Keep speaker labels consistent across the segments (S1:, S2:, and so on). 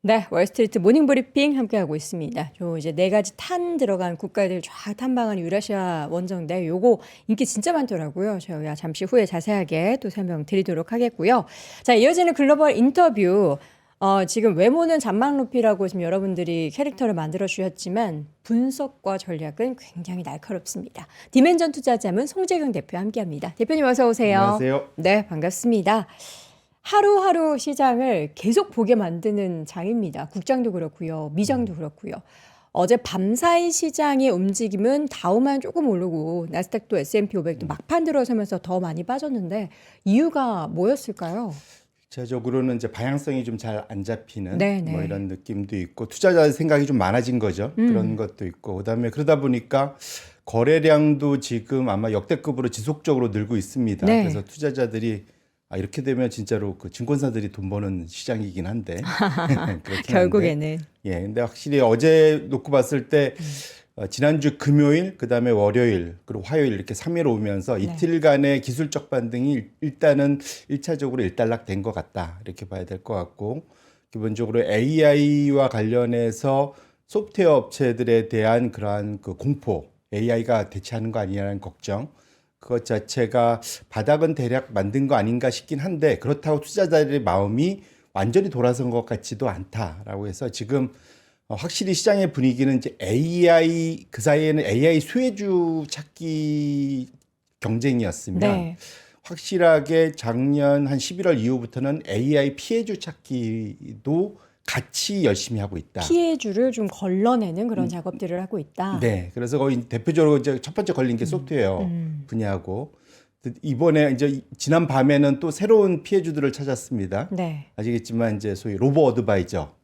S1: 네, 월스트리트 모닝 브리핑 함께하고 있습니다. 이제 네 가지 탄 들어간 국가들 쫙 탐방한 유라시아 원정대 요거 인기 진짜 많더라고요. 저희가 잠시 후에 자세하게 또 설명드리도록 하겠고요. 자, 이어지는 글로벌 인터뷰. 지금 외모는 잔망 루피라고 지금 여러분들이 캐릭터를 만들어 주셨지만 분석과 전략은 굉장히 날카롭습니다. 디멘전 투자자문 송재경 대표 함께합니다. 대표님 어서 오세요.
S2: 안녕하세요.
S1: 네, 반갑습니다. 하루하루 시장을 계속 보게 만드는 장입니다. 국장도 그렇고요. 미장도 그렇고요. 어제 밤사이 시장의 움직임은 다우만 조금 오르고 나스닥도 S&P 500도 막판 들어서면서 더 많이 빠졌는데 이유가 뭐였을까요?
S2: 전체적으로는 이제 방향성이 좀 잘 안 잡히는
S1: 네네.
S2: 뭐 이런 느낌도 있고 투자자 생각이 좀 많아진 거죠. 그런 것도 있고 그다음에 그러다 보니까 거래량도 지금 아마 역대급으로 지속적으로 늘고 있습니다.
S1: 네.
S2: 그래서 투자자들이 이렇게 되면 진짜로 그 증권사들이 돈 버는 시장이긴 한데 그렇긴 한데
S1: 결국에는.
S2: 근데 확실히 어제 놓고 봤을 때 지난주 금요일, 그다음에 월요일, 그리고 화요일 이렇게 3일 오면서
S1: 네.
S2: 이틀간의 기술적 반등이 일단은 1차적으로 일단락된 것 같다. 이렇게 봐야 될 것 같고 기본적으로 AI와 관련해서 소프트웨어 업체들에 대한 그러한 그 공포, AI가 대체하는 거 아니냐는 걱정 그것 자체가 바닥은 대략 만든 거 아닌가 싶긴 한데 그렇다고 투자자들의 마음이 완전히 돌아선 것 같지도 않다라고 해서 지금 확실히 시장의 분위기는 이제 AI 그 사이에는 AI 수혜주 찾기 경쟁이었으면
S1: 네.
S2: 확실하게 작년 한 11월 이후부터는 AI 피해주 찾기도 같이 열심히 하고 있다.
S1: 피해주를 좀 걸러내는 그런 작업들을 하고 있다.
S2: 네, 그래서 거의 대표적으로 이제 첫 번째 걸린 게 소프트웨어 분야고 이번에 이제 지난 밤에는 또 새로운 피해주들을 찾았습니다.
S1: 네.
S2: 아시겠지만 이제 소위 로보 어드바이저,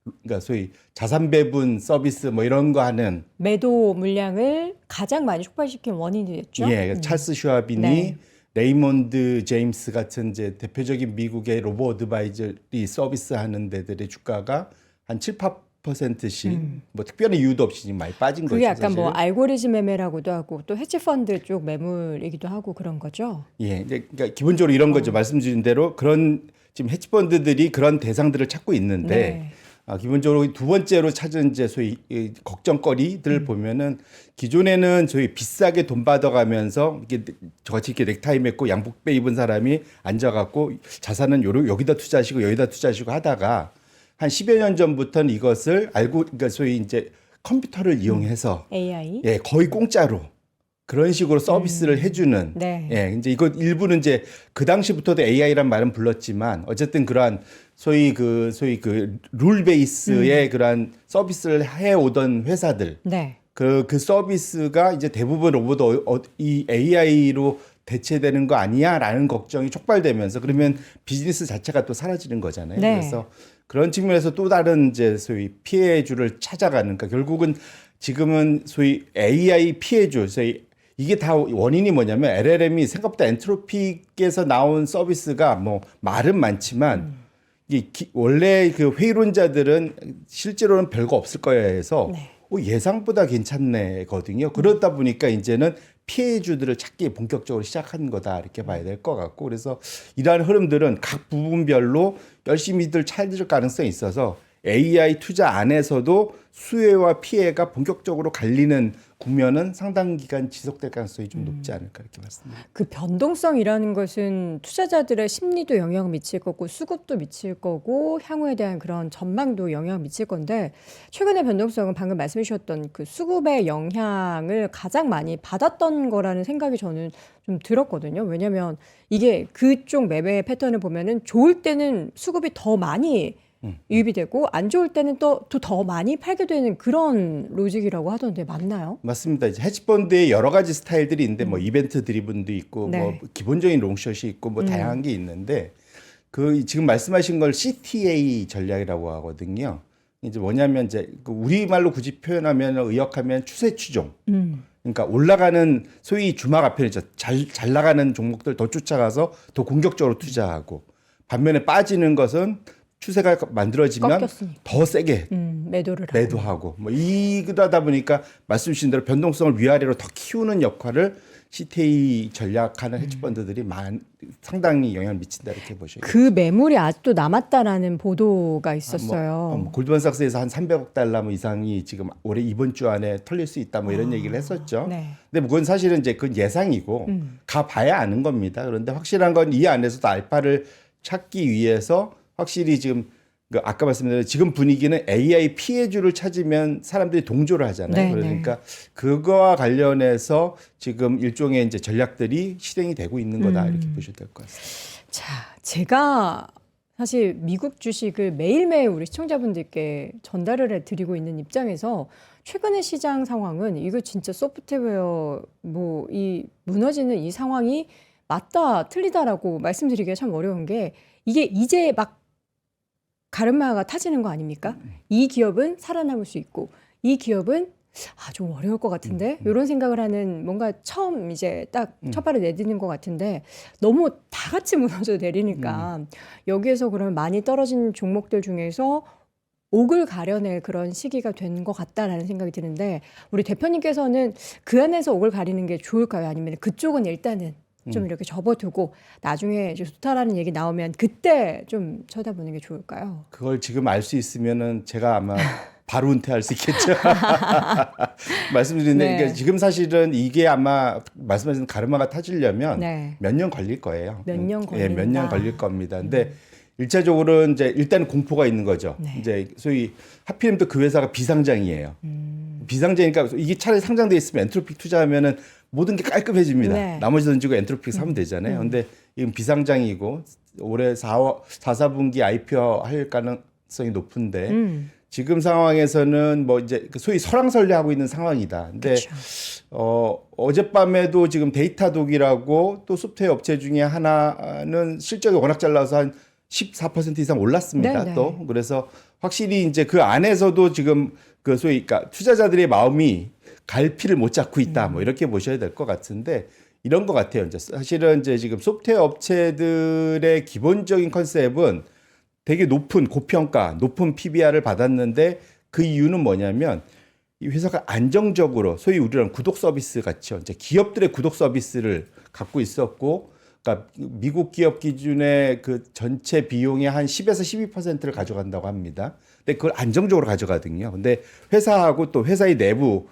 S2: 그러니까 소위 자산 배분 서비스 뭐 이런 거 하는
S1: 매도 물량을 가장 많이 촉발시킨 원인이 됐죠.
S2: 찰스 슈왑이니
S1: 네.
S2: 레이몬드 제임스 같은 이제 대표적인 미국의 로보 어드바이저리 서비스하는 데들의 주가가 한 7, 8%씩 뭐 특별한 이유도 없이 지금 많이 빠진 거죠.
S1: 그게 약간
S2: 사실.
S1: 뭐 알고리즘 매매라고도 하고 또 헤지펀드 쪽 매물이기도 하고 그런 거죠.
S2: 이제 그러니까 기본적으로 이런 거죠. 말씀 주신 대로 그런 지금 헤지펀드들이 그런 대상들을 찾고 있는데
S1: 네.
S2: 기본적으로 두 번째로 찾은 이제 소위 이 걱정거리들 보면은 기존에는 소위 비싸게 돈 받아가면서 이게 저같이 이렇게 넥타이 맺고 양복배 입은 사람이 앉아갖고 자산은 여기다 투자하시고 여기다 투자하시고 하다가 한 10여 년 전부터는 이것을 알고 그러니까 소위 이제 컴퓨터를 이용해서
S1: AI.
S2: 거의 공짜로 그런 식으로 서비스를 해주는
S1: 네.
S2: 이제 이거 일부는 이제 그 당시부터도 AI란 말은 불렀지만 어쨌든 그러한 소위 그 룰 베이스의 그러한 서비스를 해오던 회사들
S1: 네.
S2: 그 서비스가 이제 대부분 로봇 이 AI로 대체되는 거 아니야라는 걱정이 촉발되면서 그러면 비즈니스 자체가 또 사라지는 거잖아요.
S1: 네.
S2: 그래서 그런 측면에서 또 다른 이제 소위 피해주를 찾아가는 그러니까 결국은 지금은 소위 AI 피해주, 소위 이게 다 원인이 뭐냐면 LLM이 생각보다 엔트로픽에서 나온 서비스가 뭐 말은 많지만 원래 그 회의론자들은 실제로는 별거 없을 거야 해서
S1: 네.
S2: 예상보다 괜찮네거든요. 그러다 보니까 이제는 피해주들을 찾기 본격적으로 시작한 거다 이렇게 봐야 될 것 같고 그래서 이러한 흐름들은 각 부분별로 열심히들 찾을 가능성이 있어서 AI 투자 안에서도 수혜와 피해가 본격적으로 갈리는 국면은 상당 기간 지속될 가능성이 좀 높지 않을까 이렇게 봤습니다.
S1: 그 변동성이라는 것은 투자자들의 심리도 영향을 미칠 거고 수급도 미칠 거고 향후에 대한 그런 전망도 영향을 미칠 건데 최근의 변동성은 방금 말씀해 주셨던 그 수급의 영향을 가장 많이 받았던 거라는 생각이 저는 좀 들었거든요. 왜냐하면 이게 그쪽 매매 패턴을 보면은 좋을 때는 수급이 더 많이 유입이 되고 안 좋을 때는 또 더 많이 팔게 되는 그런 로직이라고 하던데 맞나요?
S2: 맞습니다. 이제 헤지펀드의 여러 가지 스타일들이 있는데 뭐 이벤트 드리븐도 있고
S1: 네.
S2: 뭐 기본적인 롱숏이 있고 뭐 다양한 게 있는데 그 지금 말씀하신 걸 CTA 전략이라고 하거든요. 이제 뭐냐면 이제 그 우리말로 굳이 표현하면 의역하면 추세 추종. 그러니까 올라가는 소위 주막 앞편이죠. 잘 나가는 종목들 더 쫓아가서 더 공격적으로 투자하고 반면에 빠지는 것은 추세가 만들어지면
S1: 꺾였으니까.
S2: 더 세게
S1: 매도를 하고.
S2: 매도하고 뭐 이러다 보니까 말씀 주신 대로 변동성을 위아래로 더 키우는 역할을 CTA 전략하는 헤지펀드들이 상당히 영향을 미친다 이렇게 보셔야 돼요.
S1: 그 매물이 아직도 남았다라는 보도가 있었어요.
S2: 골드만삭스에서 한 300억 달러 뭐 이상이 지금 올해 이번 주 안에 털릴 수 있다 뭐 이런 얘기를 했었죠.
S1: 네.
S2: 근데 그건 사실은 이제 그건 예상이고 가봐야 아는 겁니다. 그런데 확실한 건 이 안에서도 알파를 찾기 위해서 확실히 지금 아까 말씀드린 지금 분위기는 AI 피해주를 찾으면 사람들이 동조를 하잖아요.
S1: 네,
S2: 그러니까 그거와 관련해서 지금 일종의 이제 전략들이 실행이 되고 있는 거다 이렇게 보셔도 될 것 같습니다.
S1: 자, 제가 사실 미국 주식을 매일매일 우리 시청자분들께 전달을 해드리고 있는 입장에서 최근의 시장 상황은 이거 진짜 소프트웨어 뭐 이 무너지는 이 상황이 맞다 틀리다라고 말씀드리기가 참 어려운 게 이게 이제 막 가르마가 타지는 거 아닙니까? 이 기업은 살아남을 수 있고 이 기업은 좀 어려울 것 같은데 이런 생각을 하는 뭔가 처음 이제 딱 첫 발을 내딛는 것 같은데 너무 다 같이 무너져 내리니까 여기에서 그러면 많이 떨어진 종목들 중에서 옥을 가려낼 그런 시기가 된 것 같다라는 생각이 드는데 우리 대표님께서는 그 안에서 옥을 가리는 게 좋을까요? 아니면 그쪽은 일단은 좀 이렇게 접어두고 나중에 이제 좋다라는 얘기 나오면 그때 좀 쳐다보는 게 좋을까요?
S2: 그걸 지금 알 수 있으면은 제가 아마 바로 은퇴할 수 있겠죠. 말씀드리는데
S1: 네.
S2: 그러니까 지금 사실은 이게 아마 말씀하신 가르마가 타지려면
S1: 네.
S2: 몇 년 걸릴 거예요.
S1: 몇 년
S2: 예, 몇 년
S1: 걸린다.
S2: 걸릴 겁니다. 근데 일차적으로 이제 일단 공포가 있는 거죠.
S1: 네.
S2: 이제 소위 하필이면 또 그 회사가 비상장이에요. 비상장이니까 이게 차라리 상장돼 있으면 엔트로픽 투자하면은 모든 게 깔끔해집니다.
S1: 네.
S2: 나머지 던지고 엔트로픽 사면 되잖아요. 근데 이건 비상장이고 올해 4분기 IPO 할 가능성이 높은데 지금 상황에서는 뭐 이제 소위 설왕설래하고 있는 상황이다. 근데
S1: 그쵸.
S2: 어젯밤에도 지금 데이터독이라고 또 소프트웨어 업체 중에 하나는 실적이 워낙 잘 나와서 한 14% 이상 올랐습니다.
S1: 네네.
S2: 또 그래서 확실히 이제 그 안에서도 지금 그 소위 그러니까 투자자들의 마음이 갈피를 못 잡고 있다. 뭐 이렇게 보셔야 될 것 같은데 이런 것 같아요. 이제 사실은 이제 지금 소프트웨어 업체들의 기본적인 컨셉은 되게 높은 고평가, 높은 PBR을 받았는데 그 이유는 뭐냐면 이 회사가 안정적으로 소위 우리랑 구독 서비스 같죠. 이제 기업들의 구독 서비스를 갖고 있었고, 그러니까 미국 기업 기준의 그 전체 비용의 한 10에서 12%를 가져간다고 합니다. 근데 그걸 안정적으로 가져가거든요. 근데 회사하고 또 회사의 내부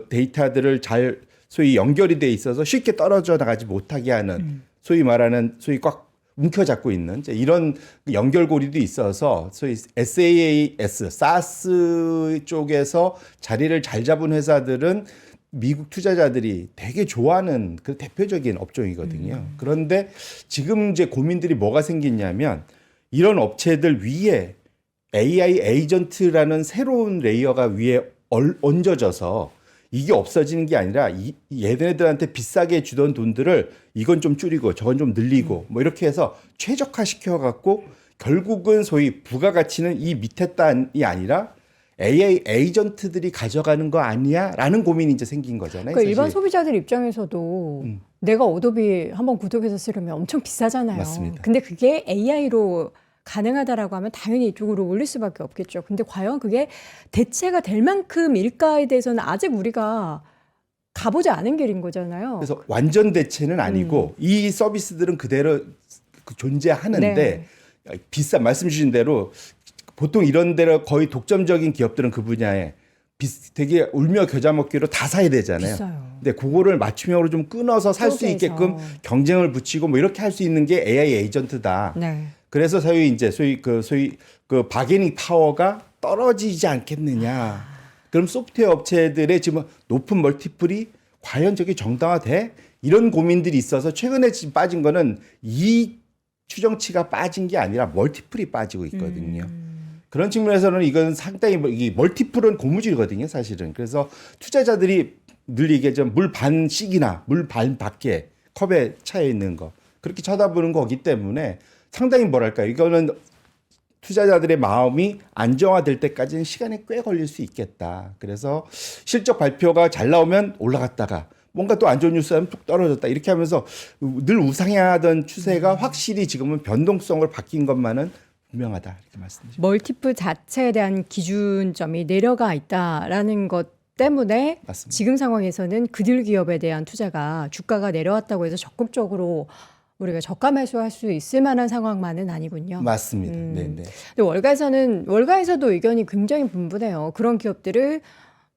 S2: 데이터들을 잘 소위 연결이 돼 있어서 쉽게 떨어져 나가지 못하게 하는 소위 말하는 소위 꽉 움켜잡고 있는 이제 이런 연결고리도 있어서 소위 SaaS 쪽에서 자리를 잘 잡은 회사들은 미국 투자자들이 되게 좋아하는 그 대표적인 업종이거든요. 그런데 지금 이제 고민들이 뭐가 생기냐면 이런 업체들 위에 AI 에이전트라는 새로운 레이어가 위에 얹어져서 이게 없어지는 게 아니라 얘네들한테 비싸게 주던 돈들을 이건 좀 줄이고 저건 좀 늘리고 뭐 이렇게 해서 최적화 시켜갖고 결국은 소위 부가가치는 이 밑에 단이 아니라 AI 에이전트들이 가져가는 거 아니야? 라는 고민이 이제 생긴 거잖아요.
S1: 그러니까
S2: 사실.
S1: 일반 소비자들 입장에서도 내가 어도비 한번 구독해서 쓰려면 엄청 비싸잖아요.
S2: 맞습니다.
S1: 근데 그게 AI로 가능하다라고 하면 당연히 이쪽으로 올릴 수밖에 없겠죠. 근데 과연 그게 대체가 될 만큼일까에 대해서는 아직 우리가 가보지 않은 길인 거잖아요.
S2: 그래서 완전 대체는 아니고 이 서비스들은 그대로 존재하는데
S1: 네.
S2: 비싼 말씀 주신 대로 보통 이런 데로 거의 독점적인 기업들은 그 분야에 되게 울며 겨자 먹기로 다 사야 되잖아요.
S1: 비싸요.
S2: 근데 그거를 맞춤형으로 좀 끊어서 살 수
S1: 쪼개서.
S2: 있게끔 경쟁을 붙이고 뭐 이렇게 할 수 있는 게 AI 에이전트다.
S1: 네.
S2: 그래서 소위 그 바게닝 파워가 떨어지지 않겠느냐. 그럼 소프트웨어 업체들의 지금 높은 멀티플이 과연 저게 정당화돼? 이런 고민들이 있어서 최근에 지금 빠진 거는 이 추정치가 빠진 게 아니라 멀티플이 빠지고 있거든요. 그런 측면에서는 이건 상당히 이 멀티플은 고무줄이거든요, 사실은. 그래서 투자자들이 늘 이게 좀 물 반씩이나 물 반 밖에 컵에 차여 있는 거 그렇게 쳐다보는 거기 때문에 상당히 뭐랄까요, 이거는 투자자들의 마음이 안정화될 때까지는 시간이 꽤 걸릴 수 있겠다. 그래서 실적 발표가 잘 나오면 올라갔다가 뭔가 또 안 좋은 뉴스 하면 뚝 떨어졌다. 이렇게 하면서 늘 우상향하던 추세가 확실히 지금은 변동성을 바뀐 것만은 분명하다. 이렇게 말씀드립니다.
S1: 멀티플 자체에 대한 기준점이 내려가 있다라는 것 때문에
S2: 맞습니다.
S1: 지금 상황에서는 그들 기업에 대한 투자가 주가가 내려왔다고 해서 적극적으로 우리가 저가 매수할 수 있을 만한 상황만은 아니군요.
S2: 맞습니다. 네네.
S1: 근데 월가에서도 의견이 굉장히 분분해요. 그런 기업들을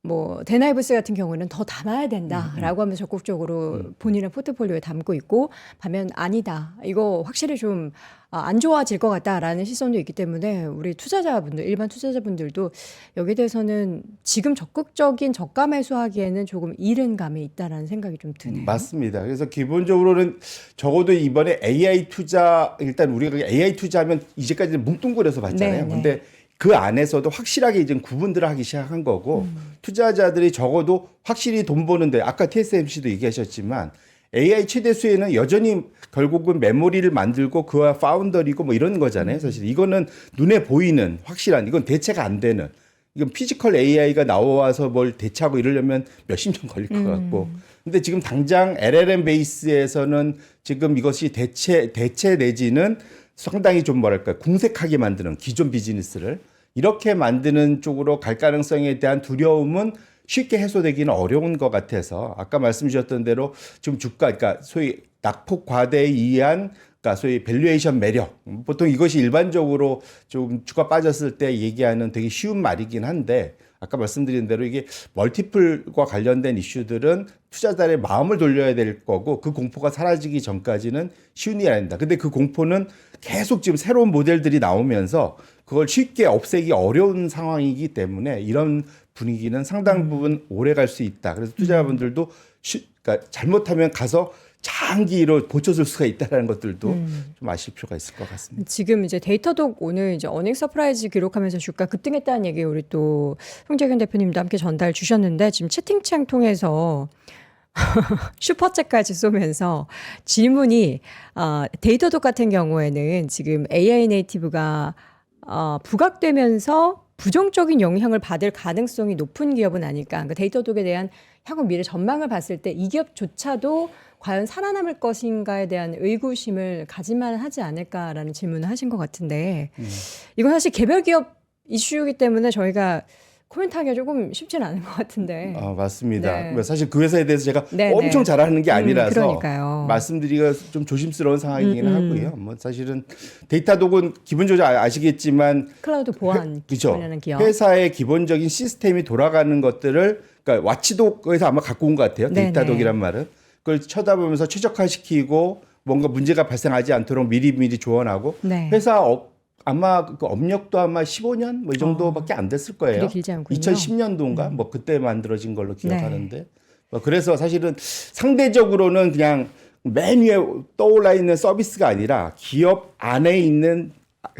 S1: 뭐 데나이브스 같은 경우는 더 담아야 된다라고 하면서 적극적으로 본인의 포트폴리오에 담고 있고, 반면 아니다, 이거 확실히 좀 안 좋아질 것 같다라는 시선도 있기 때문에 우리 투자자분들, 일반 투자자분들도 여기에 대해서는 지금 적극적인 저가 매수하기에는 조금 이른 감이 있다라는 생각이 좀 드네요.
S2: 맞습니다. 그래서 기본적으로는 적어도 이번에 AI 투자, 일단 우리가 AI 투자하면 이제까지는 뭉뚱그려서 봤잖아요.
S1: 네,
S2: 근데 그 안에서도 확실하게 이제 구분들을 하기 시작한 거고, 투자자들이 적어도 확실히 돈 버는데, 아까 TSMC도 얘기하셨지만 AI 최대 수혜는 여전히 결국은 메모리를 만들고 그와 파운더리고 뭐 이런 거잖아요. 사실 이거는 눈에 보이는 확실한, 이건 대체가 안 되는, 이건 피지컬 AI가 나와서 뭘 대체하고 이러려면 몇십 년 걸릴 것 같고. 근데 지금 당장 LLM 베이스에서는 지금 이것이 대체 내지는 상당히 좀 뭐랄까 궁색하게 만드는 기존 비즈니스를 이렇게 만드는 쪽으로 갈 가능성에 대한 두려움은 쉽게 해소되기는 어려운 것 같아서, 아까 말씀 주셨던 대로 지금 주가, 그러니까 소위 낙폭 과대에 의한, 그러니까 소위 밸류에이션 매력, 보통 이것이 일반적으로 좀 주가 빠졌을 때 얘기하는 되게 쉬운 말이긴 한데, 아까 말씀드린 대로 이게 멀티플과 관련된 이슈들은 투자자의 마음을 돌려야 될 거고, 그 공포가 사라지기 전까지는 쉬운 일이 아닙니다. 근데 그 공포는 계속 지금 새로운 모델들이 나오면서 그걸 쉽게 없애기 어려운 상황이기 때문에 이런 분위기는 상당 부분 오래 갈 수 있다. 그래서 투자자분들도 그러니까 잘못하면 가서 장기로 보쳐줄 수가 있다는 것들도 좀 아실 필요가 있을 것 같습니다.
S1: 지금 이제 데이터독 오늘 이제 어닝 서프라이즈 기록하면서 주가 급등했다는 얘기 우리 또 홍재균 대표님도 함께 전달 주셨는데, 지금 채팅창 통해서 슈퍼챗까지 쏘면서 질문이, 데이터독 같은 경우에는 지금 AI 네이티브가 부각되면서 부정적인 영향을 받을 가능성이 높은 기업은 아닐까. 그러니까 데이터독에 대한 향후 미래 전망을 봤을 때 이 기업조차도 과연 살아남을 것인가에 대한 의구심을 가질만 하지 않을까라는 질문을 하신 것 같은데, 이건 사실 개별 기업 이슈이기 때문에 저희가 코멘트하기가 조금 쉽지는 않은 것 같은데.
S2: 맞습니다.
S1: 네.
S2: 사실 그 회사에 대해서 제가
S1: 네,
S2: 엄청 잘하는 게 아니라서
S1: 그러니까요.
S2: 말씀드리기가 좀 조심스러운 상황이긴 하고요. 뭐 사실은 데이터독은 기본적으로 아시겠지만
S1: 클라우드 보안
S2: 그렇죠.
S1: 관련한 기업.
S2: 회사의 기본적인 시스템이 돌아가는 것들을, 그러니까 와치독에서 아마 갖고 온 것 같아요.
S1: 네네.
S2: 데이터독이란 말은 그걸 쳐다보면서 최적화시키고 뭔가 문제가 발생하지 않도록 미리미리 조언하고,
S1: 네.
S2: 회사 아마 그 업력도 아마 15년 뭐 이 정도밖에 안 됐을 거예요.
S1: 그리 길지 않군요.
S2: 2010년도인가 뭐 그때 만들어진 걸로 기억하는데, 그래서 사실은 상대적으로는 그냥 맨 위에 떠올라 있는 서비스가 아니라 기업 안에 있는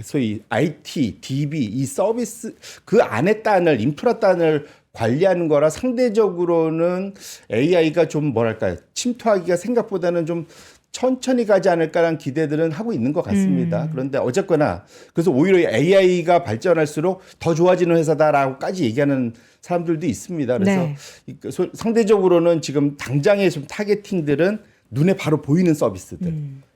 S2: 소위 IT, DB 이 서비스 그 안에 단을, 인프라 단을 관리하는 거라 상대적으로는 AI가 좀 뭐랄까요, 침투하기가 생각보다는 좀 천천히 가지 않을까라는 기대들은 하고 있는 것 같습니다. 그런데 어쨌거나 그래서 오히려 AI가 발전할수록 더 좋아지는 회사다라고까지 얘기하는 사람들도 있습니다. 그래서
S1: 네.
S2: 상대적으로는 지금 당장의 좀 타겟팅들은 눈에 바로 보이는 서비스들.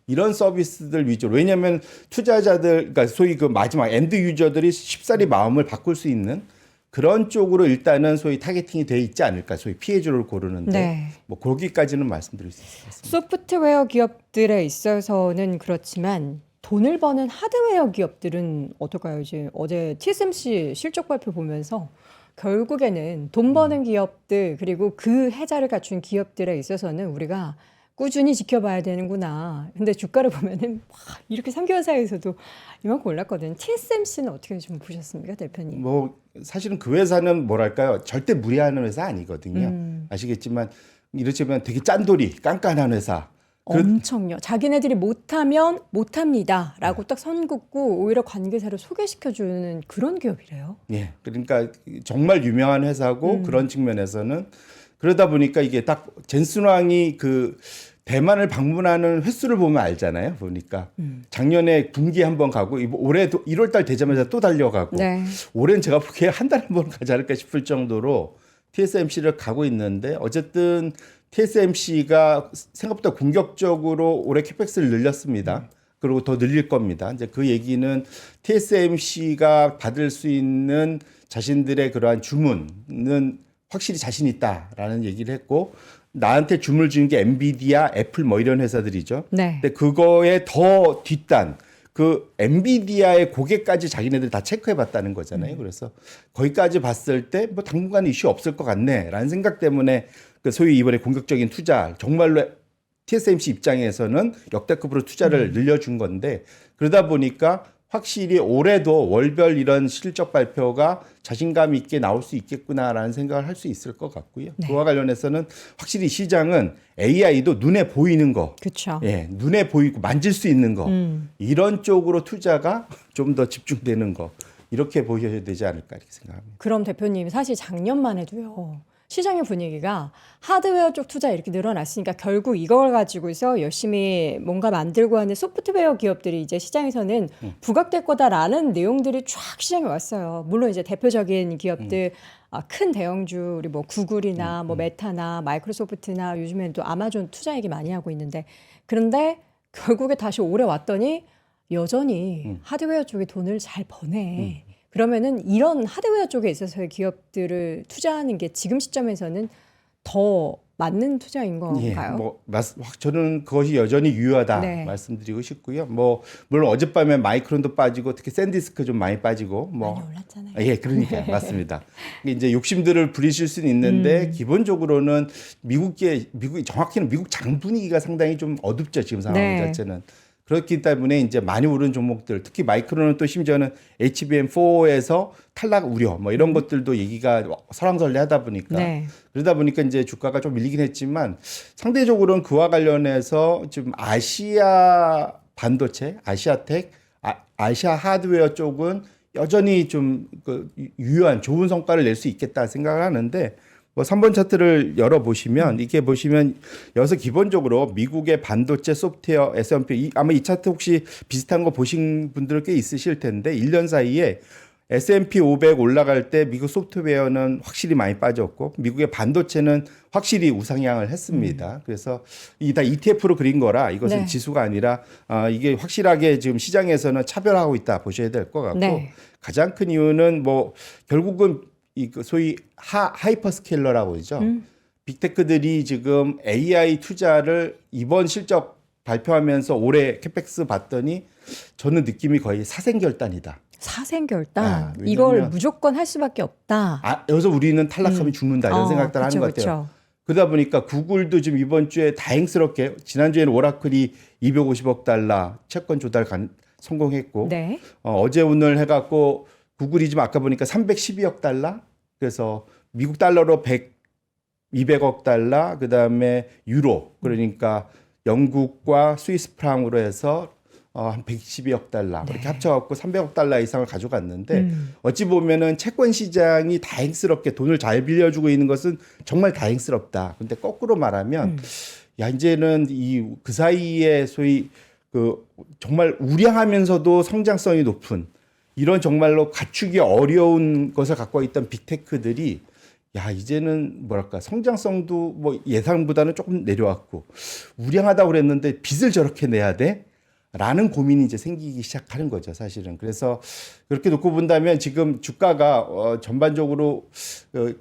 S2: 이런 서비스들 위주로. 왜냐하면 투자자들, 그러니까 소위 그 마지막 엔드 유저들이 쉽사리 마음을 바꿀 수 있는 그런 쪽으로 일단은 소위 타겟팅이 돼 있지 않을까. 소위 피해주를 고르는데
S1: 네.
S2: 뭐 거기까지는 말씀드릴 수 있을 것 같습니다.
S1: 소프트웨어 기업들에 있어서는 그렇지만 돈을 버는 하드웨어 기업들은 어떨까요? 이제 어제 TSMC 실적 발표 보면서 결국에는 돈 버는 기업들, 그리고 그 해자를 갖춘 기업들에 있어서는 우리가 꾸준히 지켜봐야 되는구나. 근데 주가를 보면은 와, 이렇게 3개월 사이에서도 이만큼 올랐거든요. TSMC는 어떻게 좀 보셨습니까, 대표님?
S2: 뭐 사실은 그 회사는 뭐랄까요, 절대 무리하는 회사 아니거든요. 아시겠지만 이렇지만 되게 짠돌이 깐깐한 회사.
S1: 엄청요. 자기네들이 못하면 못합니다라고 딱 선 긋고 오히려 관계사를 소개시켜주는 그런 기업이래요.
S2: 예, 그러니까 정말 유명한 회사고 그런 측면에서는 그러다 보니까 이게 딱 젠슨왕이 그 대만을 방문하는 횟수를 보면 알잖아요. 보니까 작년에 분기 한번 가고 올해 1월 달 되자마자 또 달려가고
S1: 네.
S2: 올해는 제가 보기에 한 달에 한 번 가지 않을까 싶을 정도로 TSMC를 가고 있는데, 어쨌든 TSMC가 생각보다 공격적으로 올해 캐펙스를 늘렸습니다. 그리고 더 늘릴 겁니다. 이제 그 얘기는 TSMC가 받을 수 있는 자신들의 그러한 주문은 확실히 자신 있다라는 얘기를 했고 나한테 줌을 주는 게 엔비디아, 애플 뭐 이런 회사들이죠.
S1: 네.
S2: 근데 그거에 더 뒷단 그 엔비디아의 고객까지 자기네들이 다 체크해 봤다는 거잖아요. 그래서 거기까지 봤을 때 뭐 당분간 이슈 없을 것 같네라는 생각 때문에 그 소위 이번에 공격적인 투자 정말로 TSMC 입장에서는 역대급으로 투자를 늘려준 건데 그러다 보니까 확실히 올해도 월별 이런 실적 발표가 자신감 있게 나올 수 있겠구나라는 생각을 할 수 있을 것 같고요.
S1: 네.
S2: 그와 관련해서는 확실히 시장은 AI도 눈에 보이는 거,
S1: 그렇죠.
S2: 예, 눈에 보이고 만질 수 있는 거 이런 쪽으로 투자가 좀 더 집중되는 거 이렇게 보셔야 되지 않을까 이렇게 생각합니다.
S1: 그럼 대표님 사실 작년만 해도요. 시장의 분위기가 하드웨어 쪽 투자 이렇게 늘어났으니까 결국 이걸 가지고서 열심히 뭔가 만들고 하는 소프트웨어 기업들이 이제 시장에서는 부각될 거다라는 내용들이 쫙 시장에 왔어요. 물론 이제 대표적인 기업들 큰 대형주 우리 뭐 구글이나 뭐 메타나 마이크로소프트나 요즘엔 또 아마존 투자 얘기 많이 하고 있는데 그런데 결국에 다시 올해 왔더니 여전히 하드웨어 쪽에 돈을 잘 버네. 그러면은 이런 하드웨어 쪽에 있어서의 기업들을 투자하는 게 지금 시점에서는 더 맞는 투자인 건가요?
S2: 뭐 저는 그것이 여전히 유효하다
S1: 네.
S2: 말씀드리고 싶고요. 뭐 물론 어젯밤에 마이크론도 빠지고 특히 샌디스크 좀 많이 빠지고 뭐
S1: 많이 올랐잖아요.
S2: 예, 그러니까 맞습니다. 이제 욕심들을 부리실 수는 있는데 기본적으로는 미국이 정확히는 미국 장 분위기가 상당히 좀 어둡죠 지금 상황
S1: 네.
S2: 자체는. 그렇기 때문에 이제 많이 오른 종목들, 특히 마이크론은 또 심지어는 HBM4에서 탈락 우려, 뭐 이런 것들도 얘기가 설왕설래하다 보니까
S1: 네.
S2: 그러다 보니까 이제 주가가 좀 밀리긴 했지만 상대적으로는 그와 관련해서 좀 아시아 반도체, 아시아텍, 아시아 하드웨어 쪽은 여전히 좀 그 유효한 좋은 성과를 낼 수 있겠다 생각을 하는데. 뭐 3번 차트를 열어보시면 이게 보시면 여기서 기본적으로 미국의 반도체 소프트웨어 S&P 아마 이 차트 혹시 비슷한 거 보신 분들 꽤 있으실 텐데 1년 사이에 S&P 500 올라갈 때 미국 소프트웨어는 확실히 많이 빠졌고 미국의 반도체는 확실히 우상향을 했습니다. 그래서 이 다 ETF로 그린 거라 이것은
S1: 네.
S2: 지수가 아니라 이게 확실하게 지금 시장에서는 차별하고 있다 보셔야 될 것 같고
S1: 네.
S2: 가장 큰 이유는 뭐 결국은 이 소위 하이퍼스케일러라고 그러죠. 빅테크들이 지금 AI 투자를 이번 실적 발표하면서 올해 캐펙스 봤더니 저는 느낌이 거의 사생결단이다.
S1: 사생결단
S2: 왜냐면-
S1: 이걸 무조건 할 수밖에 없다.
S2: 여기서 우리는 탈락하면 죽는다 이런 생각들을 하는 것 같아요.
S1: 그쵸.
S2: 그러다 보니까 구글도 지금 이번 주에 다행스럽게 지난주에는 오라클이 250억 달러 채권 조달 성공했고
S1: 네.
S2: 어제 오늘 해갖고 구글이 지금 아까 보니까 312억 달러 그래서 미국 달러로 200억 달러 그다음에 유로 그러니까 영국과 스위스 프랑으로 해서 한 112억 달러 그렇게 합쳐갖고 300억 달러 이상을 가져갔는데 어찌 보면은 채권 시장이 다행스럽게 돈을 잘 빌려주고 있는 것은 정말 다행스럽다. 근데 거꾸로 말하면 야 이제는 그 사이에 소위 그 정말 우량하면서도 성장성이 높은 이런 정말로 갖추기 어려운 것을 갖고 있던 빅테크들이 야 이제는 뭐랄까 성장성도 뭐 예상보다는 조금 내려왔고 우량하다고 그랬는데 빚을 저렇게 내야 돼? 라는 고민이 이제 생기기 시작하는 거죠 사실은. 그래서 그렇게 놓고 본다면 지금 주가가 전반적으로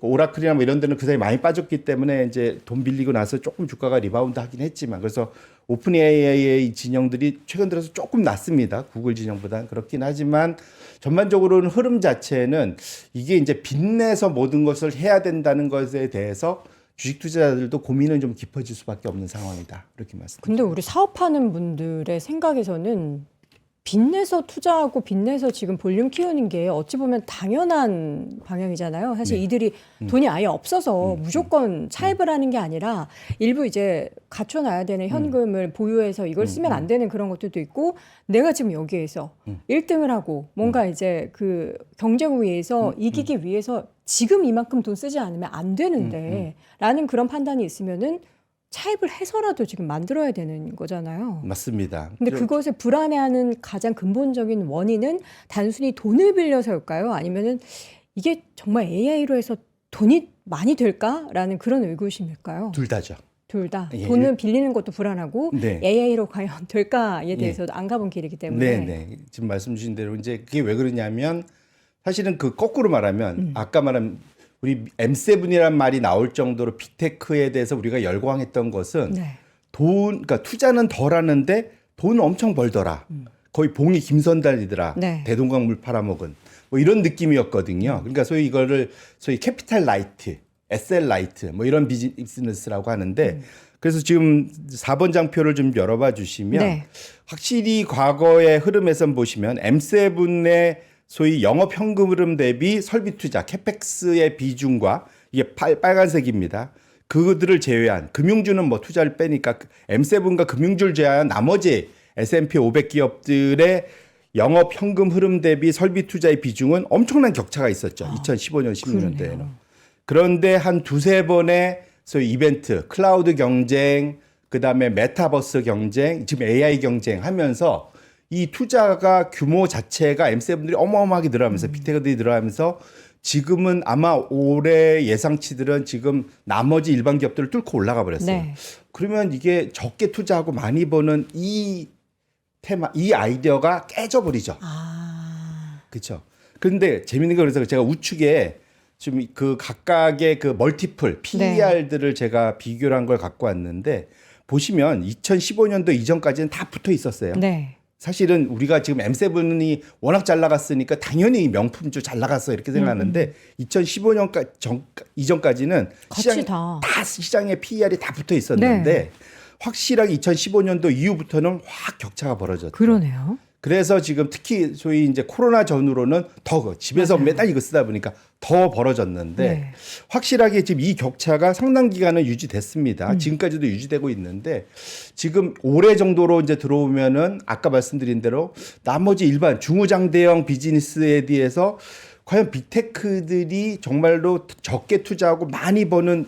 S2: 오라클이나 뭐 이런 데는 그 사이 많이 빠졌기 때문에 이제 돈 빌리고 나서 조금 주가가 리바운드 하긴 했지만 그래서 오픈 AI의 진영들이 최근 들어서 조금 낮습니다. 구글 진영보다는 그렇긴 하지만 전반적으로는 흐름 자체는 이게 이제 빚내서 모든 것을 해야 된다는 것에 대해서 주식 투자자들도 고민은 좀 깊어질 수밖에 없는 상황이다. 이렇게 말씀드립니다.
S1: 근데 우리 사업하는 분들의 생각에서는 빚내서 투자하고 빚내서 지금 볼륨 키우는 게 어찌 보면 당연한 방향이잖아요. 사실 이들이 돈이 아예 없어서 무조건 차입을 하는 게 아니라 일부 이제 갖춰놔야 되는 현금을 보유해서 이걸 쓰면 안 되는 그런 것들도 있고 내가 지금 여기에서 1등을 하고 뭔가 이제 그 경쟁 위에서 이기기 위해서 지금 이만큼 돈 쓰지 않으면 안 되는데 라는 그런 판단이 있으면은 차입을 해서라도 지금 만들어야 되는 거잖아요.
S2: 맞습니다.
S1: 근데 그것을 불안해하는 가장 근본적인 원인은 단순히 돈을 빌려서일까요? 아니면은 이게 정말 AI로 해서 돈이 많이 될까라는 그런 의구심일까요?
S2: 둘 다죠.
S1: 둘 다.
S2: 예.
S1: 돈을 빌리는 것도 불안하고
S2: 네.
S1: AI로 과연 될까에 대해서도 안 가본 길이기 때문에.
S2: 네. 지금 말씀 주신 대로 이제 그게 왜 그러냐면 사실은 그 거꾸로 말하면 아까 말한 우리 M7이란 말이 나올 정도로 빅테크에 대해서 우리가 열광했던 것은
S1: 네.
S2: 그러니까 투자는 덜 하는데 돈 엄청 벌더라. 거의 봉이 김선달이더라.
S1: 네.
S2: 대동강물 팔아먹은. 뭐 이런 느낌이었거든요. 그러니까 소위 이거를 소위 캐피탈 라이트, SL 라이트 뭐 이런 비즈니스라고 하는데 그래서 지금 4번 장표를 좀 열어봐 주시면
S1: 네.
S2: 확실히 과거의 흐름에서 보시면 M7의 소위 영업 현금 흐름 대비 설비 투자 캐펙스의 비중과 이게 빨간색입니다. 그들을 제외한 금융주는 뭐 투자를 빼니까 M7과 금융주를 제외한 나머지 S&P 500 기업들의 영업 현금 흐름 대비 설비 투자의 비중은 엄청난 격차가 있었죠. 2015년, 16년도에는. 그런데 한 두세 번의 소위 이벤트, 클라우드 경쟁, 그다음에 메타버스 경쟁, 지금 AI 경쟁하면서 이 투자가 규모 자체가 M7들이 어마어마하게 늘어나면서 빅테크들이 늘어나면서 지금은 아마 올해 예상치들은 지금 나머지 일반 기업들을 뚫고 올라가 버렸어요.
S1: 네.
S2: 그러면 이게 적게 투자하고 많이 버는 이 테마, 이 아이디어가 깨져버리죠. 그렇죠. 그런데 재밌는 건 그래서 제가 우측에 좀 그 각각의 그 멀티플 PER들을 제가 비교를 한 걸 갖고 왔는데 보시면 2015년도 이전까지는 다 붙어 있었어요.
S1: 네.
S2: 사실은 우리가 지금 M7이 워낙 잘 나갔으니까 당연히 명품주 잘 나갔어 이렇게 생각하는데 2015년까지 이전까지는
S1: 같이
S2: 다
S1: 다.
S2: 시장에 PER이 다 붙어 있었는데
S1: 네.
S2: 확실하게 2015년도 이후부터는 확 격차가 벌어졌죠.
S1: 그러네요.
S2: 그래서 지금 특히 소위 이제 코로나 전후로는 더 집에서 매달 이거 쓰다 보니까 더 벌어졌는데
S1: 네.
S2: 확실하게 지금 이 격차가 상당 기간은 유지됐습니다. 지금까지도 유지되고 있는데 지금 올해 정도로 이제 들어오면은 아까 말씀드린 대로 나머지 일반 중후장대형 비즈니스에 대해서 과연 빅테크들이 정말로 적게 투자하고 많이 버는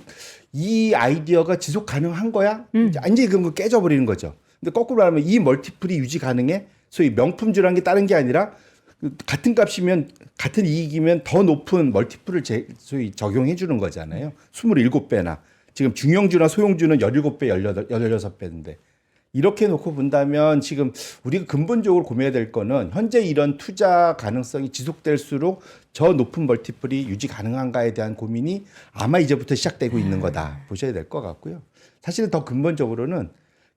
S2: 이 아이디어가 지속 가능한 거야? 완전히 그런 거 깨져버리는 거죠. 근데 거꾸로 하면 이 멀티플이 유지 가능해? 소위 명품주라는 게 다른 게 아니라 같은 값이면 같은 이익이면 더 높은 멀티플을 소위 적용해 주는 거잖아요. 27배나. 지금 중형주나 소형주는 17배, 16배인데. 이렇게 놓고 본다면 지금 우리가 근본적으로 고민해야 될 거는 현재 이런 투자 가능성이 지속될수록 저 높은 멀티플이 유지 가능한가에 대한 고민이 아마 이제부터 시작되고 있는 거다 보셔야 될 것 같고요. 사실은 더 근본적으로는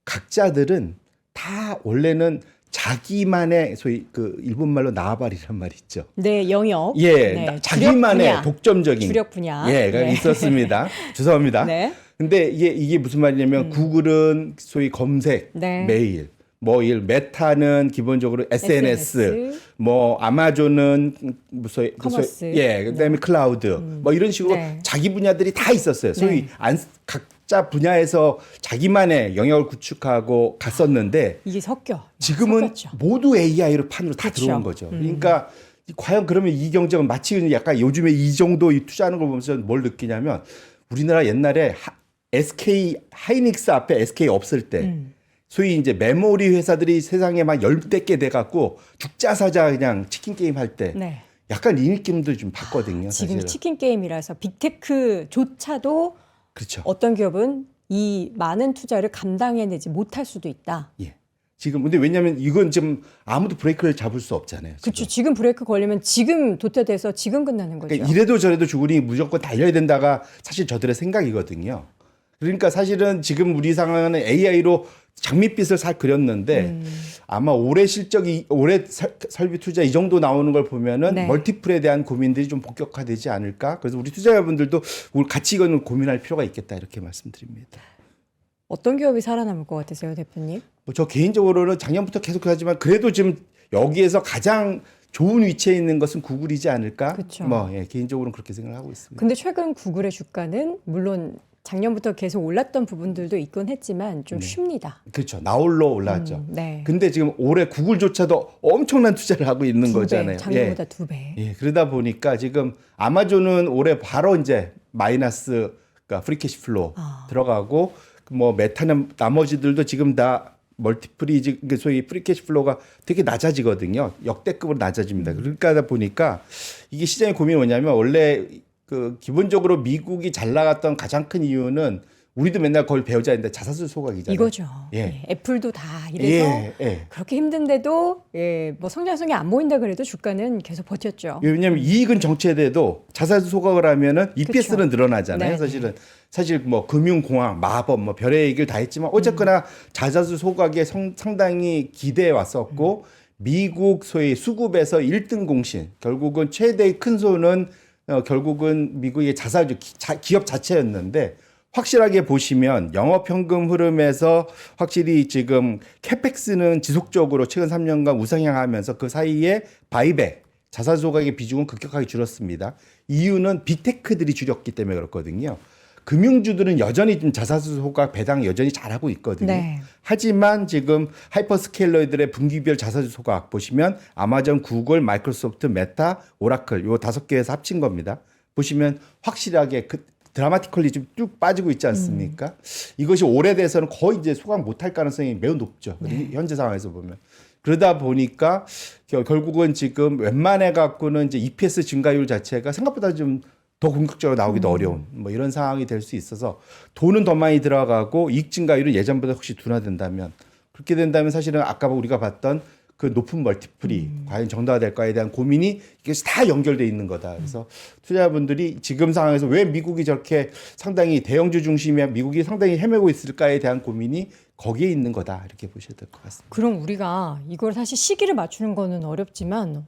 S2: 각자들은 다 원래는 자기만의 소위 그 일본말로 나와바리란 말이 있죠.
S1: 네, 영역.
S2: 예,
S1: 네,
S2: 자기만의
S1: 주력 분야.
S2: 독점적인
S1: 주력 분야.
S2: 예, 가
S1: 네.
S2: 있었습니다. 죄송합니다.
S1: 네.
S2: 근데 이게 무슨 말이냐면 구글은 소위 검색,
S1: 네.
S2: 메일, 뭐 메타는 기본적으로 SNS,
S1: SNS.
S2: 뭐 아마존은 무슨
S1: 커머스.
S2: 예, 그다음에 클라우드, 뭐 이런 식으로
S1: 네.
S2: 자기 분야들이 다 있었어요. 소위 각자 분야에서 자기만의 영역을 구축하고 갔었는데
S1: 이게
S2: 지금은
S1: 섞였죠.
S2: 모두 AI로 판으로 다
S1: 그렇죠.
S2: 들어온 거죠. 그러니까 과연 그러면 이 경쟁은 마치 약간 요즘에 이 정도 투자하는 걸 보면서 뭘 느끼냐면 우리나라 옛날에 SK 하이닉스 앞에 SK 없을 때 소위 이제 메모리 회사들이 세상에 막 열대 개 돼갖고 죽자사자 그냥 치킨 게임 할 때
S1: 네.
S2: 약간 이 느낌도 좀 봤거든요.
S1: 지금
S2: 사실은.
S1: 치킨 게임이라서 빅테크조차도
S2: 그렇죠.
S1: 어떤 기업은 이 많은 투자를 감당해내지 못할 수도 있다.
S2: 예. 지금 근데 왜냐하면 이건 지금 아무도 브레이크를 잡을 수 없잖아요.
S1: 그렇죠. 지금 브레이크 걸리면 지금 도태돼서 지금 끝나는 거죠.
S2: 그러니까 이래도 저래도 주군이 무조건 달려야 된다가 사실 저들의 생각이거든요. 그러니까 사실은 지금 우리 상황은 AI로 장밋빛을 살 그렸는데 아마 올해 실적이 올해 설비 투자 이 정도 나오는 걸 보면은
S1: 네.
S2: 멀티플에 대한 고민들이 좀 본격화되지 않을까. 그래서 우리 투자자분들도 우리 같이 이거는 고민할 필요가 있겠다 이렇게 말씀드립니다.
S1: 어떤 기업이 살아남을 것 같으세요, 대표님?
S2: 뭐 저 개인적으로는 작년부터 계속 하지만 그래도 지금 여기에서 가장 좋은 위치에 있는 것은 구글이지 않을까.
S1: 그쵸.
S2: 뭐 예, 개인적으로는 그렇게 생각하고 있습니다.
S1: 근데 최근 구글의 주가는 물론 작년부터 계속 올랐던 부분들도 있곤 했지만 좀 쉽니다.
S2: 그렇죠. 나홀로 올라왔죠.
S1: 네.
S2: 근데 지금 올해 구글조차도 엄청난 투자를 하고 있는
S1: 두 배,
S2: 거잖아요.
S1: 작년보다 두 배.
S2: 예, 그러다 보니까 지금 아마존은 올해 바로 이제 마이너스, 그러니까 프리캐시 플로우 들어가고 뭐 메타는 나머지들도 지금 다 멀티플이 지금 소위 프리캐시 플로우가 되게 낮아지거든요. 역대급으로 낮아집니다. 그러니까 보니까 이게 시장의 고민이 뭐냐면 원래 그 기본적으로 미국이 잘 나갔던 가장 큰 이유는 우리도 맨날 그걸 배우자 했는데 자사주 소각이잖아요.
S1: 이거죠.
S2: 예.
S1: 예, 애플도 다 이래서 그렇게 힘든데도 뭐 성장성이 안 보인다 그래도 주가는 계속 버텼죠.
S2: 왜냐하면 이익은 정체돼도 자사주 소각을 하면은 EPS는 늘어나잖아요.
S1: 네.
S2: 사실 뭐 금융공황, 마법, 뭐 별의 얘기를 다 했지만 어쨌거나 자사주 소각에 상당히 기대해 왔었고 미국 소위 수급에서 1등 공신 결국은 최대의 큰 손은 결국은 미국의 자사주 기업 자체였는데 확실하게 보시면 영업현금 흐름에서 확실히 지금 캐펙스는 지속적으로 최근 3년간 우상향하면서 그 사이에 바이백, 자사주 소각의 비중은 급격하게 줄었습니다. 이유는 빅테크들이 줄였기 때문에 그렇거든요. 금융주들은 여전히 좀 자사주 소각 배당 여전히 잘하고 있거든요.
S1: 네.
S2: 하지만 지금 하이퍼스케일러들의 분기별 자사주 소각 보시면 아마존, 구글, 마이크로소프트, 메타, 오라클 요 5개에서 합친 겁니다. 보시면 확실하게 드라마티컬리 좀 쭉 빠지고 있지 않습니까? 이것이 오래돼서는 거의 이제 소각 못할 가능성이 매우 높죠. 현재 상황에서 보면. 그러다 보니까 결국은 지금 웬만해 갖고는 이제 EPS 증가율 자체가 생각보다 좀 더 공격적으로 나오기도 어려운 뭐 이런 상황이 될 수 있어서 돈은 더 많이 들어가고 이익 증가율은 예전보다 혹시 둔화된다면 그렇게 된다면 사실은 아까 우리가 봤던 그 높은 멀티플이 과연 정당화될까에 대한 고민이 이게 다 연결돼 있는 거다. 그래서 투자자분들이 지금 상황에서 왜 미국이 저렇게 상당히 대형주 중심의 미국이 상당히 헤매고 있을까에 대한 고민이 거기에 있는 거다. 이렇게 보셔야 될 것 같습니다.
S1: 그럼 우리가 이걸 사실 시기를 맞추는 거는 어렵지만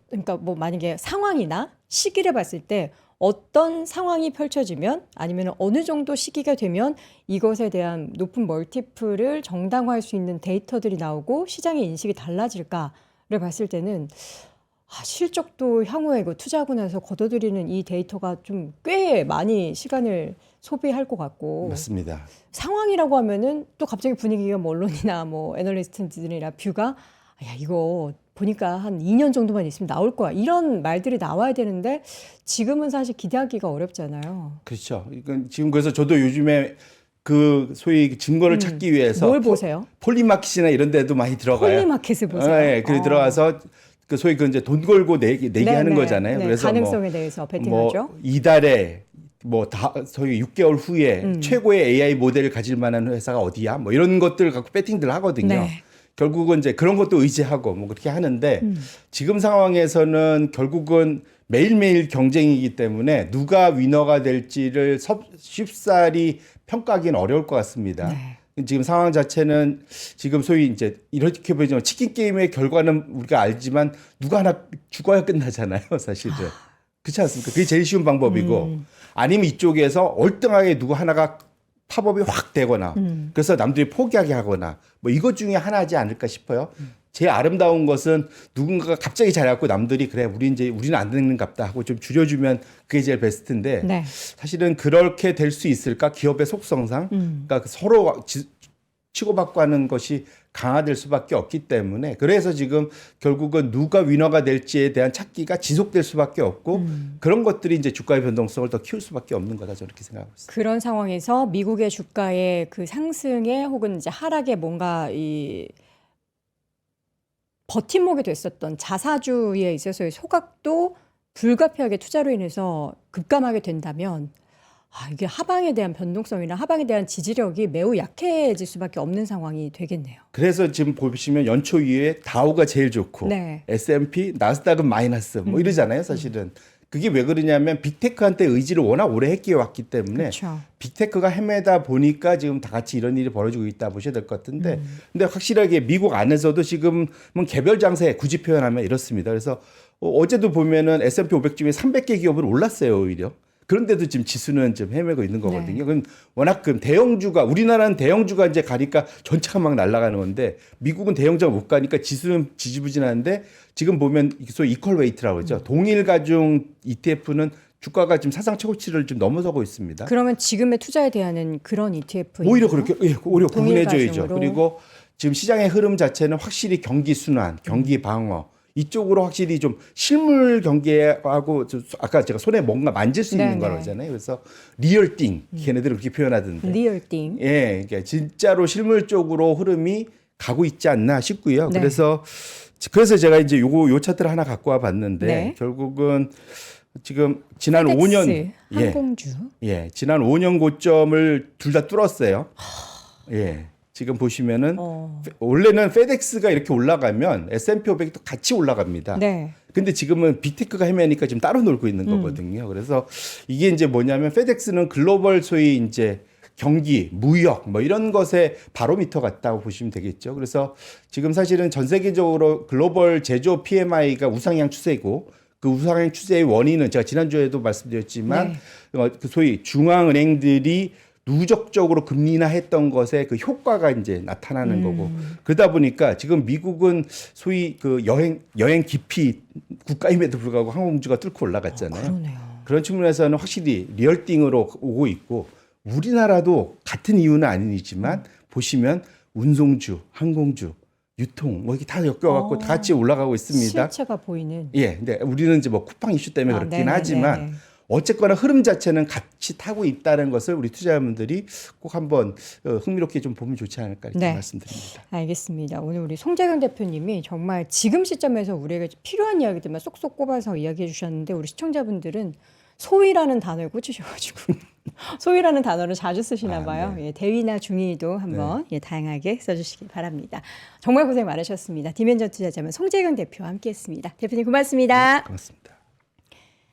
S1: 그러니까 뭐 만약에 상황이나 시기를 봤을 때 어떤 상황이 펼쳐지면 아니면 어느 정도 시기가 되면 이것에 대한 높은 멀티플을 정당화할 수 있는 데이터들이 나오고 시장의 인식이 달라질까를 봤을 때는 실적도 향후에 투자하고 나서 거둬들이는 이 데이터가 좀 꽤 많이 시간을 소비할 것 같고
S2: 맞습니다.
S1: 상황이라고 하면은 또 갑자기 분위기가 뭐 언론이나 뭐 애널리스트들이나 뷰가 야 이거 보니까 한 2년 정도만 있으면 나올 거야 이런 말들이 나와야 되는데 지금은 사실 기대하기가 어렵잖아요.
S2: 그렇죠. 이건 지금 그래서 저도 요즘에 그 소위 증거를 찾기 위해서
S1: 뭘 보세요?
S2: 폴리마켓이나 이런 데도 많이 들어가요.
S1: 폴리마켓을 보세요.
S2: 네, 그래 들어가서 그 소위 그 이제 돈 걸고 내기 하는 거잖아요.
S1: 네,
S2: 그래서
S1: 가능성에 대해서 베팅하죠.
S2: 뭐 이달에 뭐 소위 6개월 후에 최고의 AI 모델을 가질 만한 회사가 어디야? 뭐 이런 것들 갖고 배팅들 하거든요.
S1: 네.
S2: 결국은 이제 그런 것도 의지하고 뭐 그렇게 하는데 지금 상황에서는 결국은 매일매일 경쟁이기 때문에 누가 위너가 될지를 쉽사리 평가하기는 어려울 것 같습니다.
S1: 네.
S2: 지금 상황 자체는 지금 소위 이제 이렇게 보이지만 치킨 게임의 결과는 우리가 알지만 누가 하나 죽어야 끝나잖아요, 사실은. 그렇지 않습니까? 그게 제일 쉬운 방법이고 아니면 이쪽에서 얼등하게 누구 하나가 팝업이 확 되거나 그래서 남들이 포기하게 하거나 뭐 이것 중에 하나지 않을까 싶어요. 제일 아름다운 것은 누군가가 갑자기 잘해갖고 남들이 그래 우리는 안 되는갑다 하고 좀 줄여주면 그게 제일 베스트인데
S1: 네.
S2: 사실은 그렇게 될 수 있을까? 기업의 속성상 그러니까 서로 치고받고 하는 것이 강화될 수밖에 없기 때문에 그래서 지금 결국은 누가 위너가 될지에 대한 찾기가 지속될 수밖에 없고 그런 것들이 이제 주가의 변동성을 더 키울 수밖에 없는 거다 저는 그렇게 생각하고 있습니다.
S1: 그런 상황에서 미국의 주가의 그 상승에 혹은 이제 하락에 뭔가 이 버팀목이 됐었던 자사주에 있어서의 소각도 불가피하게 투자로 인해서 급감하게 된다면 이게 하방에 대한 변동성이나 하방에 대한 지지력이 매우 약해질 수밖에 없는 상황이 되겠네요.
S2: 그래서 지금 보시면 연초 이후에 다우가 제일 좋고
S1: 네.
S2: S&P, 나스닥은 마이너스 뭐 이러잖아요 사실은. 그게 왜 그러냐면 빅테크한테 의지를 워낙 오래 했기에 왔기 때문에
S1: 그렇죠.
S2: 빅테크가 헤매다 보니까 지금 다 같이 이런 일이 벌어지고 있다 보셔야 될 것 같은데 근데 확실하게 미국 안에서도 지금은 개별 장세 굳이 표현하면 이렇습니다. 그래서 어제도 보면은 S&P 500 중에 300개 기업은 올랐어요 오히려. 그런데도 지금 지수는 좀 헤매고 있는 거거든요.
S1: 네.
S2: 그럼 워낙 그 대형주가 우리나라는 대형주가 이제 가니까 전체가 막 날아가는 건데 미국은 대형주가 못 가니까 지수는 지지부진한데 지금 보면 소위 이퀄 웨이트라고 그러죠. 동일 가중 ETF는 주가가 지금 사상 최고치를 좀 넘어서고 있습니다.
S1: 그러면 지금의 투자에 대한 그런 ETF
S2: 오히려 그렇게 오히려
S1: 동일
S2: 구분해줘야죠.
S1: 가중으로.
S2: 그리고 지금 시장의 흐름 자체는 확실히 경기 순환, 경기 방어 이쪽으로 확실히 좀 실물 경계하고 아까 제가 손에 뭔가 만질 수 있는
S1: 네네.
S2: 거라잖아요. 그래서 리얼띵 걔네들은 그렇게 표현하던데.
S1: 리얼띵.
S2: 예, 그러니까 진짜로 실물 쪽으로 흐름이 가고 있지 않나 싶고요.
S1: 네.
S2: 그래서 제가 이제 요 차트를 하나 갖고 와 봤는데
S1: 네.
S2: 결국은 지금 지난
S1: 페덱스,
S2: 5년
S1: 항공주.
S2: 지난 5년 고점을 둘 다 뚫었어요. 지금 보시면은 원래는 페덱스가 이렇게 올라가면 S&P 500도 같이 올라갑니다.
S1: 네.
S2: 근데 지금은 빅테크가 헤매니까 지금 따로 놀고 있는 거거든요. 그래서 이게 이제 뭐냐면 페덱스는 글로벌 소위 이제 경기, 무역 뭐 이런 것의 바로미터 같다고 보시면 되겠죠. 그래서 지금 사실은 전 세계적으로 글로벌 제조 PMI가 우상향 추세고 그 우상향 추세의 원인은 제가 지난주에도 말씀드렸지만 그 소위 중앙은행들이 누적적으로 금리 인하했던 것에 그 효과가 이제 나타나는 거고 그러다 보니까 지금 미국은 소위 그 여행 기피 국가임에도 불구하고 항공주가 뚫고 올라갔잖아요.
S1: 그러네요.
S2: 그런 측면에서는 확실히 리얼띵으로 오고 있고 우리나라도 같은 이유는 아니지만 보시면 운송주, 항공주, 유통 뭐 이게 다 엮여갖고 다 같이 올라가고 있습니다.
S1: 실체가 보이는.
S2: 근데 우리는 이제 뭐 쿠팡 이슈 때문에 그렇긴
S1: 네네,
S2: 하지만
S1: 네네.
S2: 어쨌거나 흐름 자체는 같이 타고 있다는 것을 우리 투자자분들이 꼭 한번 흥미롭게 좀 보면 좋지 않을까 이렇게 말씀드립니다.
S1: 알겠습니다. 오늘 우리 송재경 대표님이 정말 지금 시점에서 우리에게 필요한 이야기들만 쏙쏙 꼽아서 이야기해 주셨는데 우리 시청자분들은 소위라는 단어를 꽂으셔가지고 소위라는 단어를 자주 쓰시나 봐요. 대위나 중위도 한번 다양하게 써주시기 바랍니다. 정말 고생 많으셨습니다. 디멘전 투자자문 송재경 대표와 함께했습니다. 대표님 고맙습니다.
S2: 고맙습니다.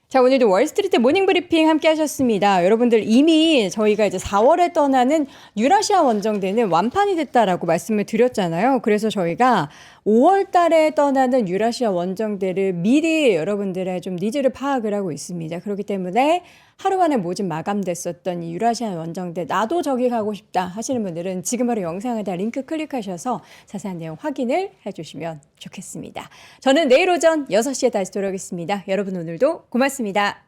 S1: 자, 오늘도 월스트리트 모닝브리핑 함께 하셨습니다. 여러분들 이미 저희가 이제 4월에 떠나는 유라시아 원정대는 완판이 됐다라고 말씀을 드렸잖아요. 그래서 저희가 5월 달에 떠나는 유라시아 원정대를 미리 여러분들의 좀 니즈를 파악을 하고 있습니다. 그렇기 때문에 하루 만에 모집 마감됐었던 이 유라시아 원정대 나도 저기 가고 싶다 하시는 분들은 지금 바로 영상에다 링크 클릭하셔서 자세한 내용 확인을 해주시면 좋겠습니다. 저는 내일 오전 6시에 다시 돌아오겠습니다. 여러분 오늘도 고맙습니다.